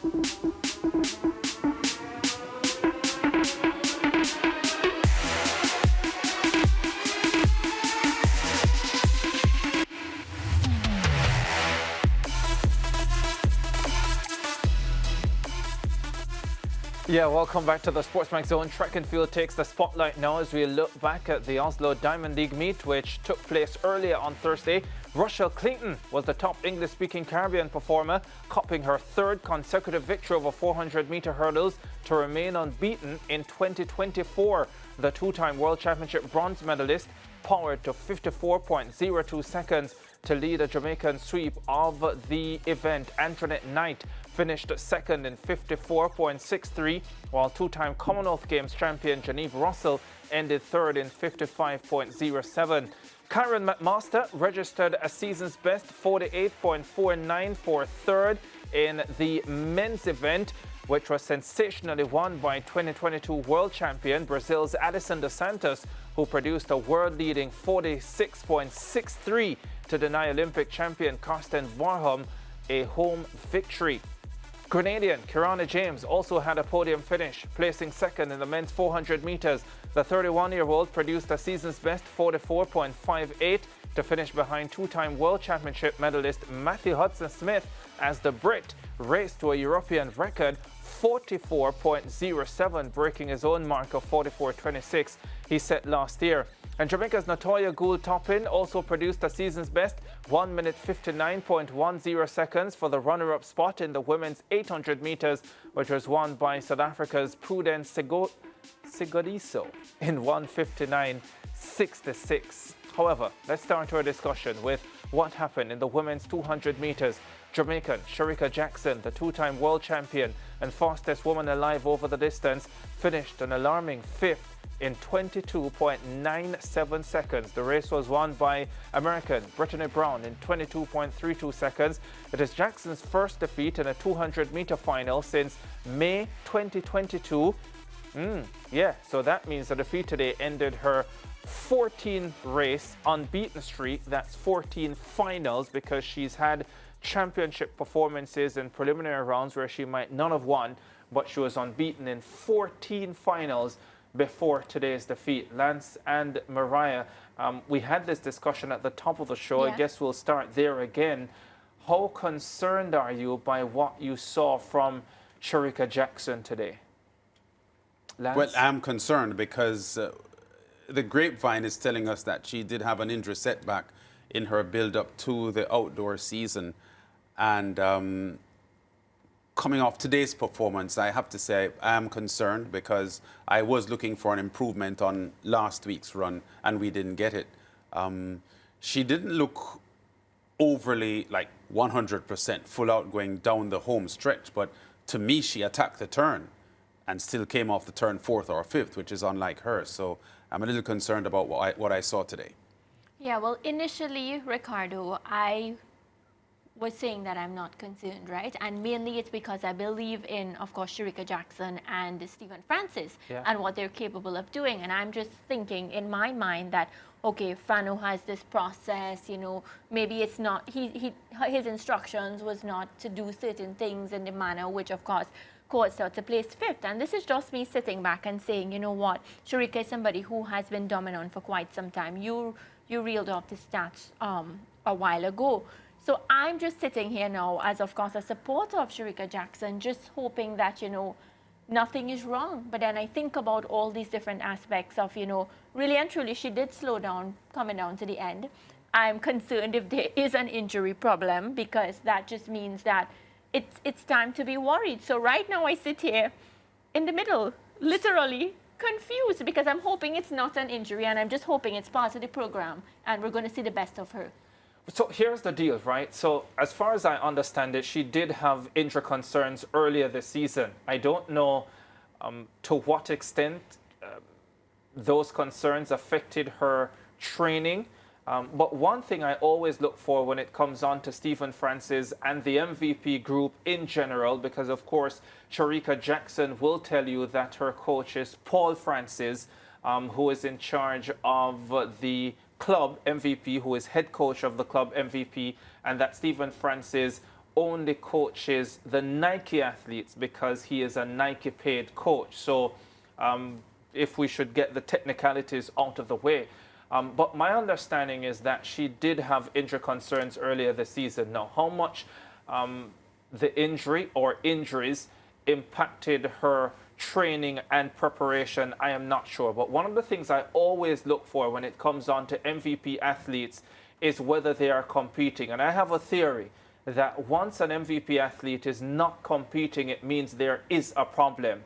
Yeah, welcome back to the SportsMax Zone. Track and field takes the spotlight now as we look back at the Oslo Diamond League meet, which took place earlier on Thursday. Rochelle Clayton was the top English-speaking Caribbean performer, copping her third consecutive victory over 400-meter hurdles to remain unbeaten in 2024. The two-time World Championship bronze medalist powered to 54.02 seconds to lead a Jamaican sweep of the event. Antoinette Knight finished second in 54.63, while two-time Commonwealth Games champion Geneve Russell ended third in 55.07. Karen McMaster registered a season's best 48.49 for third in the men's event, which was sensationally won by 2022 world champion Brazil's Adison dos Santos, who produced a world-leading 46.63 to deny Olympic champion Karsten Warholm a home victory. Grenadian Kirana James also had a podium finish, placing second in the men's 400 meters. The 31-year-old produced a season's best 44.58 to finish behind two-time World Championship medalist Matthew Hudson-Smith as the Brit raced to a European record 44.07, breaking his own mark of 44.26 he set last year. And Jamaica's Natoya Gould-Toppin also produced a season's best 1 minute 59.10 seconds for the runner-up spot in the women's 800 meters, which was won by South Africa's Prudence Sigodiso in 1:59.66. However, let's start our discussion with what happened in the women's 200 meters. Jamaican Shericka Jackson, the two-time world champion and fastest woman alive over the distance, finished an alarming fifth in 22.97 seconds. The race was won by American Brittany Brown in 22.32 seconds. It is Jackson's first defeat in a 200-meter final since May 2022. So that means the defeat today ended her 14-race unbeaten streak. That's 14 finals, because she's had championship performances in preliminary rounds where she might not have won, but she was unbeaten in 14 finals before today's defeat. Lance and Mariah, we had this discussion at the top of the show. Yeah. I guess we'll start there again. How concerned are you by what you saw from Shericka Jackson today? Lance? Well, I'm concerned because the grapevine is telling us that she did have an injury setback in her build-up to the outdoor season. And coming off today's performance, I have to say I am concerned, because I was looking for an improvement on last week's run and we didn't get it. She didn't look overly 100% full out going down the home stretch, but to me she attacked the turn and still came off the turn fourth or fifth, which is unlike her. So I'm a little concerned about what I saw today. Yeah, well, initially, Ricardo, I was saying that I'm not concerned, right? And mainly it's because I believe in, of course, Shericka Jackson and Stephen Francis and what they're capable of doing. And I'm just thinking in my mind that, okay, Fano has this process, maybe it's not, his instructions was not to do certain things in the manner which, of course, caused her to place fifth. And this is just me sitting back and saying, you know what, Shericka is somebody who has been dominant for quite some time. You reeled off the stats a while ago. So I'm just sitting here now as, of course, a supporter of Shericka Jackson, just hoping that, nothing is wrong. But then I think about all these different aspects of, really and truly, she did slow down coming down to the end. I'm concerned if there is an injury problem, because that just means that it's time to be worried. So right now I sit here in the middle, literally confused, because I'm hoping it's not an injury and I'm just hoping it's part of the program and we're going to see the best of her. So here's the deal, right? So as far as I understand it, she did have injury concerns earlier this season. I don't know to what extent those concerns affected her training. But one thing I always look for when it comes on to Stephen Francis and the MVP group in general, because of course Shericka Jackson will tell you that her coach is Paul Francis, who is in charge of the club MVP, who is head coach of the club MVP, and that Stephen Francis only coaches the Nike athletes because he is a Nike paid coach. So if we should get the technicalities out of the way. But my understanding is that she did have injury concerns earlier this season. Now, how much the injury or injuries impacted her training and preparation, I am not sure. But one of the things I always look for when it comes on to MVP athletes is whether they are competing. And I have a theory that once an MVP athlete is not competing, it means there is a problem.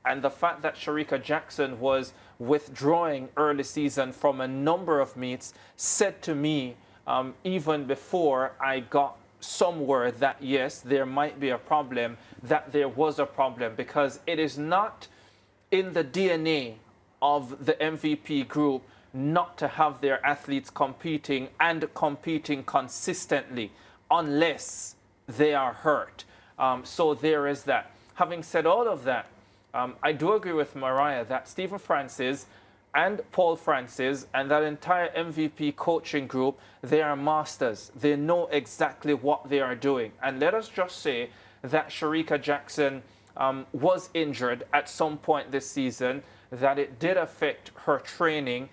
And the fact that Shericka Jackson was withdrawing early season from a number of meets said to me, even before I got somewhere that yes, there might be a problem, that there was a problem, because it is not in the DNA of the MVP group not to have their athletes competing and competing consistently unless they are hurt. So there is that. Having said all of that, I do agree with Mariah that Stephen Francis and Paul Francis and that entire MVP coaching group, they are masters. They know exactly what they are doing. And let us just say that Shericka Jackson was injured at some point this season, that it did affect her training.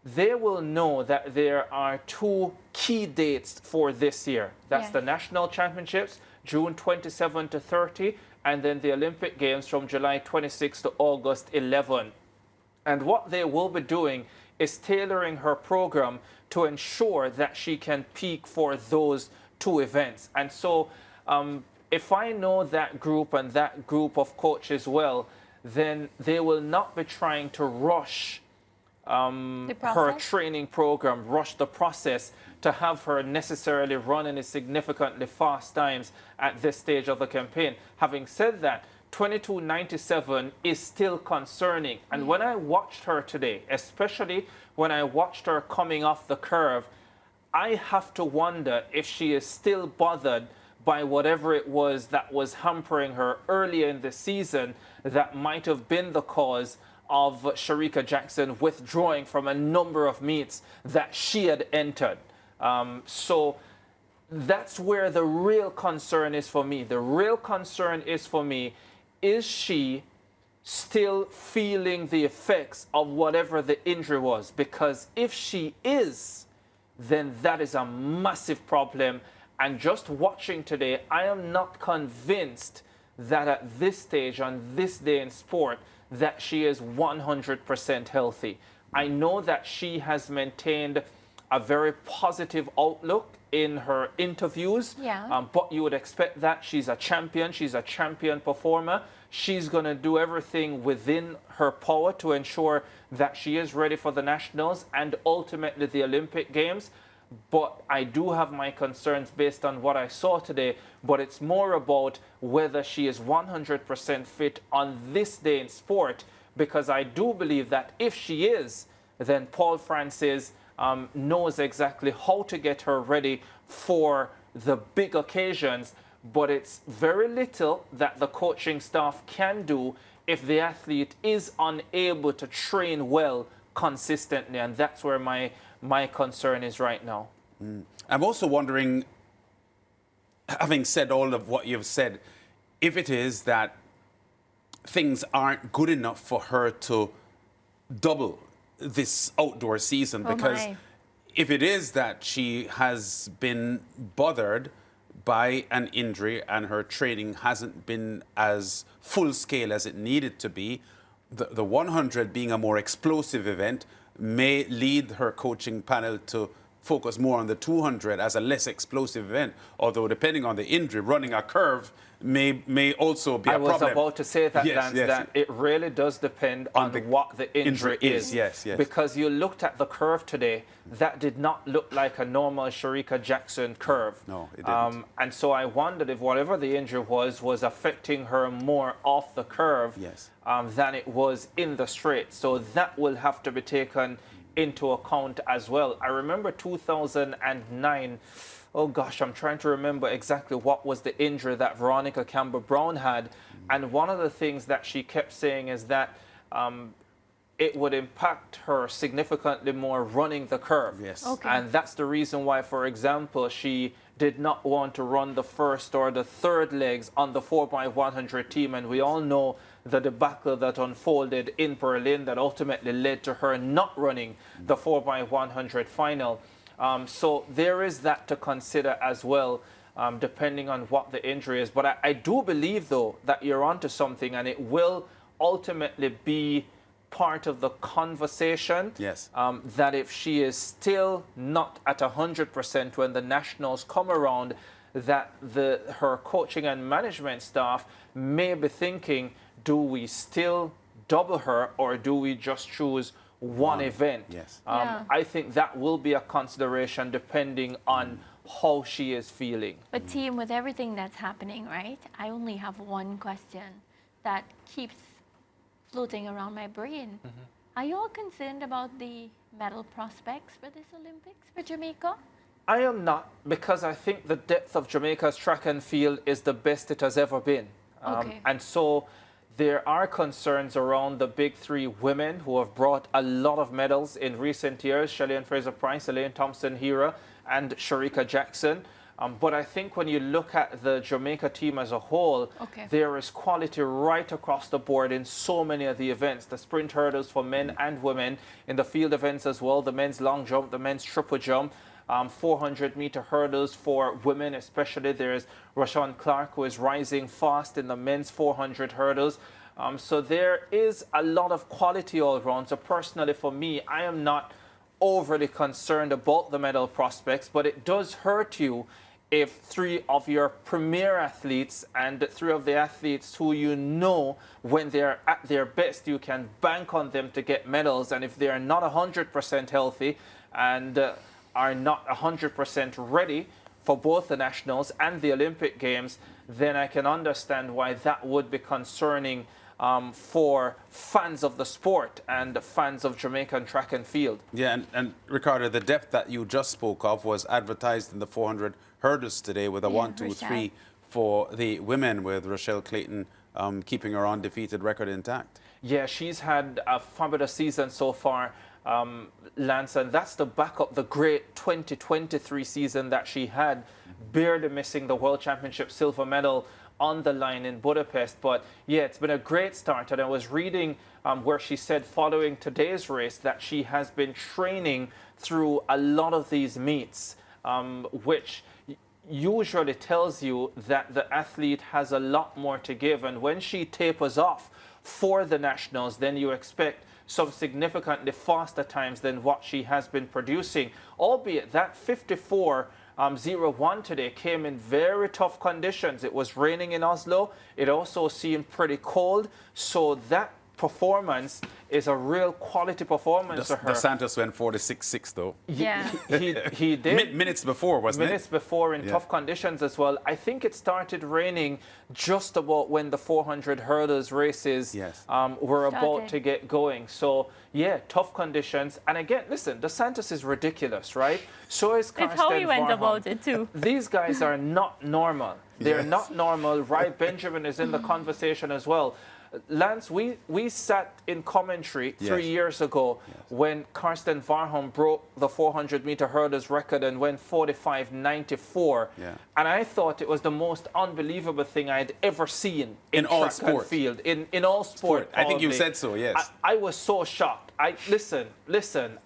They will know that there are two key dates for this year. That's the National Championships, June 27 to 30, and then the Olympic Games from July 26 to August 11. And what they will be doing is tailoring her program to ensure that she can peak for those two events. And so if I know that group and that group of coaches well, then they will not be trying to rush her training program, rush the process to have her necessarily run any significantly fast times at this stage of the campaign. Having said that, 22.97 is still concerning. And when I watched her today, especially when I watched her coming off the curve, I have to wonder if she is still bothered by whatever it was that was hampering her earlier in the season that might have been the cause of Shericka Jackson withdrawing from a number of meets that she had entered. So that's where the real concern is for me. The real concern is for me, is she still feeling the effects of whatever the injury was? Because if she is, then that is a massive problem. And just watching today, I am not convinced that at this stage, on this day in sport, that she is 100% healthy. I know that she has maintained a very positive outlook in her interviews, but you would expect that. She's a champion performer. She's going to do everything within her power to ensure that she is ready for the nationals and ultimately the Olympic Games. But I do have my concerns based on what I saw today, but it's more about whether she is 100% fit on this day in sport, because I do believe that if she is, then Paul Francis knows exactly how to get her ready for the big occasions, but it's very little that the coaching staff can do if the athlete is unable to train well consistently, and that's where my concern is right now. I'm also wondering, having said all of what you've said, if it is that things aren't good enough for her to double this outdoor season, because if it is that she has been bothered by an injury and her training hasn't been as full scale as it needed to be, the 100 being a more explosive event may lead her coaching panel to focus more on the 200 as a less explosive event, although depending on the injury, running a curve may also be a problem. I was about to say that, Lance, that it really does depend on what the injury is. Yes. Because you looked at the curve today, that did not look like a normal Shericka Jackson curve. No, it didn't. And so I wondered if whatever the injury was affecting her more off the curve than it was in the straight. So that will have to be taken into account as well. I remember 2009, oh gosh, I'm trying to remember exactly what was the injury that Veronica Campbell-Brown had. And one of the things that she kept saying is that it would impact her significantly more running the curve. Yes. Okay. And that's the reason why, for example, she did not want to run the first or the third legs on the 4x100 team. And we all know the debacle that unfolded in Berlin that ultimately led to her not running the 4x100 final. So there is that to consider as well, depending on what the injury is. But I do believe, though, that you're onto something, and it will ultimately be part of the conversation. Yes. That if she is still not at 100% when the nationals come around, that her coaching and management staff may be thinking, do we still double her or do we just choose one event? Yes. I think that will be a consideration depending on how she is feeling. But team, with everything that's happening, right? I only have one question that keeps floating around my brain. Are you all concerned about the medal prospects for this Olympics for Jamaica? I am not, because I think the depth of Jamaica's track and field is the best it has ever been. Okay. And so there are concerns around the big three women who have brought a lot of medals in recent years: Shelly-Ann Fraser-Pryce, Elaine Thompson-Herah, and Shericka Jackson. But I think when you look at the Jamaica team as a whole, there is quality right across the board in so many of the events. The sprint hurdles for men and women, in the field events as well, the men's long jump, the men's triple jump, 400-meter hurdles for women especially. There's Rashawn Clark, who is rising fast in the men's 400 hurdles. So there is a lot of quality all around. So personally for me, I am not overly concerned about the medal prospects, but it does hurt you if three of your premier athletes and three of the athletes who you know when they're at their best, you can bank on them to get medals, and if they're not 100% healthy and are not 100% ready for both the nationals and the Olympic Games, then I can understand why that would be concerning for fans of the sport and fans of Jamaican track and field. Yeah, and Ricardo, the depth that you just spoke of was advertised in the 400 hurdles today with a 1-2-3 for the women, with Rochelle Clayton keeping her undefeated record intact. Yeah, she's had a fabulous season so far, Lance, and that's to back up the great 2023 season that she had, barely missing the World Championship silver medal on the line in Budapest. But yeah, it's been a great start, and I was reading where she said following today's race that she has been training through a lot of these meets, which usually tells you that the athlete has a lot more to give, and when she tapers off for the nationals, then you expect some significantly faster times than what she has been producing, albeit that 54.01 today came in very tough conditions. It was raining in Oslo. It also seemed pretty cold. So that performance is a real quality performance for her. Dos Santos went 46.6 though. Yeah. He did. Minutes before, wasn't it? Minutes before in tough conditions as well. I think it started raining just about when the 400 hurdles races were about to get going. So, yeah, tough conditions. And again, listen, Dos Santos is ridiculous, right? So is Karsten It's how he went Varholm. about it too. These guys are not normal. They're not normal. Rai Benjamin is in the conversation as well. Lance, we sat in commentary 3 years ago when Karsten Varholm broke the 400-meter hurdles record and went 45.94. And I thought it was the most unbelievable thing I'd ever seen in all track and sport. field. In all sport. I think you probably. said so, yes. I was so shocked. Listen,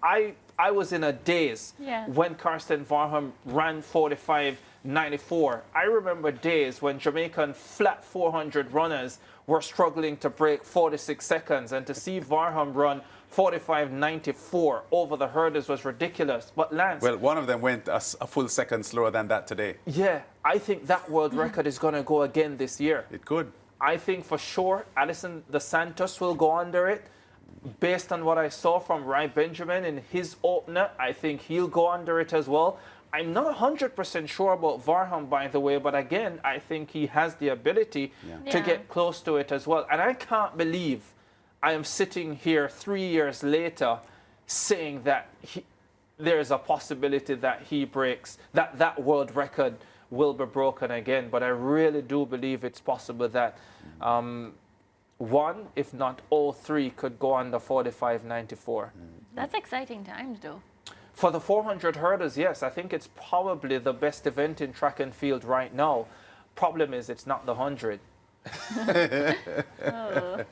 I was in a daze when Karsten Varholm ran 45.94. I remember days when Jamaican flat 400 runners were struggling to break 46 seconds, and to see Varholm run 45.94 over the hurdles was ridiculous. But Lance... Well, one of them went a full second slower than that today. Yeah, I think that world record is going to go again this year. It could. I think for sure Alison Dos Santos will go under it. Based on what I saw from Rai Benjamin in his opener, I think he'll go under it as well. I'm not 100% sure about Varholm, by the way, but again, I think he has the ability to get close to it as well. And I can't believe I am sitting here 3 years later saying that there is a possibility that he breaks, that world record will be broken again. But I really do believe it's possible that one, if not all three, could go under 45.94. That's exciting times, though. For the 400 hurdles, yes, I think it's probably the best event in track and field right now. Problem is, it's not the 100. Oh.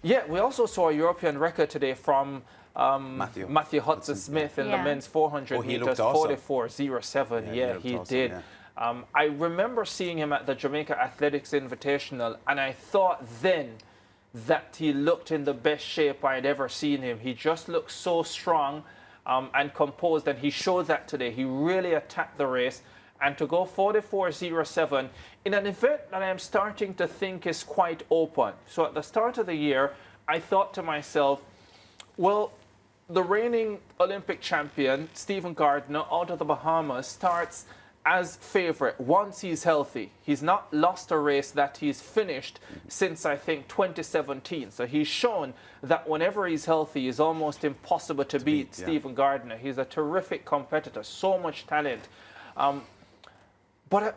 Yeah, we also saw a European record today from Matthew Hudson-Smith in the men's 400 meters, 44.07. Yeah, he did. Yeah. I remember seeing him at the Jamaica Athletics Invitational, and I thought then that he looked in the best shape I'd ever seen him. He just looked so strong and composed, and he showed that today. He really attacked the race. And to go 44.07 in an event that I'm starting to think is quite open. So at the start of the year, I thought to myself, well, the reigning Olympic champion, Stephen Gardner, out of the Bahamas, starts as favorite once he's healthy. He's not lost a race that he's finished since, I think, 2017. So he's shown that whenever he's healthy, it's almost impossible to beat Stephen Gardner. He's a terrific competitor, so much talent. But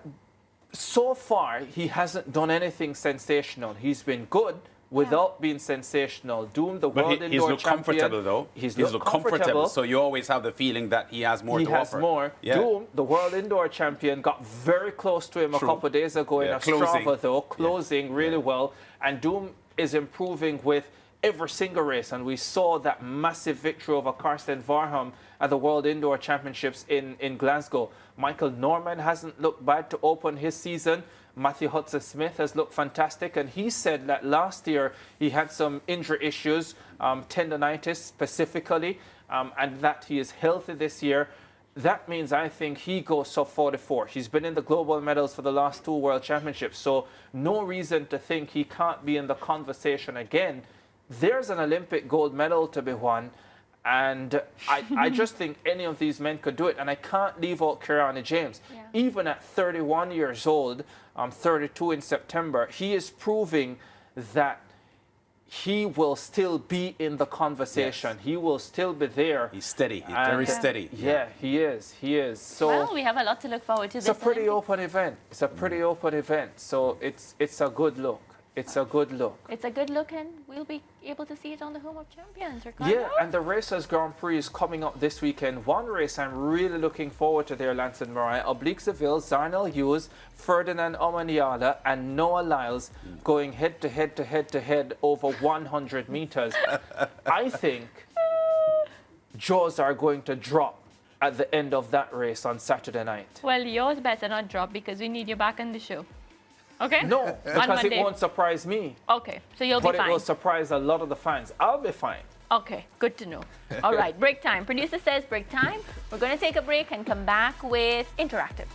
so far, he hasn't done anything sensational. He's been good without being sensational. Doom, the world indoor champion. He's looked comfortable, though. He's looked comfortable. So you always have the feeling that he has more to offer. He has more. Yeah. Doom, the world indoor champion, got very close to him a couple of days ago in a Strava, though, closing really well. And Doom is improving with every single race, and we saw that massive victory over Karsten Varham at the World Indoor Championships in Glasgow. Michael Norman hasn't looked bad to open his season. Matthew Hudson-Smith has looked fantastic, and he said that last year he had some injury issues, tendonitis specifically, and that he is healthy this year. That means I think he goes sub 44. He's been in the global medals for the last 2 World Championships, so no reason to think he can't be in the conversation again. There's an Olympic gold medal to be won, and I just think any of these men could do it. And I can't leave out Kirani James. Yeah. Even at 31 years old, 32 in September, he is proving that he will still be in the conversation. Yes. He will still be there. He's steady. He's very steady. Yeah, he is. He is. So well, we have a lot to look forward to. It's a pretty open event. It's a pretty open event. So it's a good look. It's a good look. It's a good look, and we'll be able to see it on the Home of Champions, Ricardo. Yeah, and the Racers Grand Prix is coming up this weekend. One race I'm really looking forward to there, Lance and Mariah. Oblique Seville, Zarnell Hughes, Ferdinand Omaniala, and Noah Lyles going head-to-head over 100 meters. I think jaws are going to drop at the end of that race on Saturday night. Well, yours better not drop, because we need you back on the show. Okay? No, because it won't surprise me. Okay, so you'll be fine. But it will surprise a lot of the fans. I'll be fine. Okay, good to know. All right, break time. Producer says break time. We're going to take a break and come back with Interactive.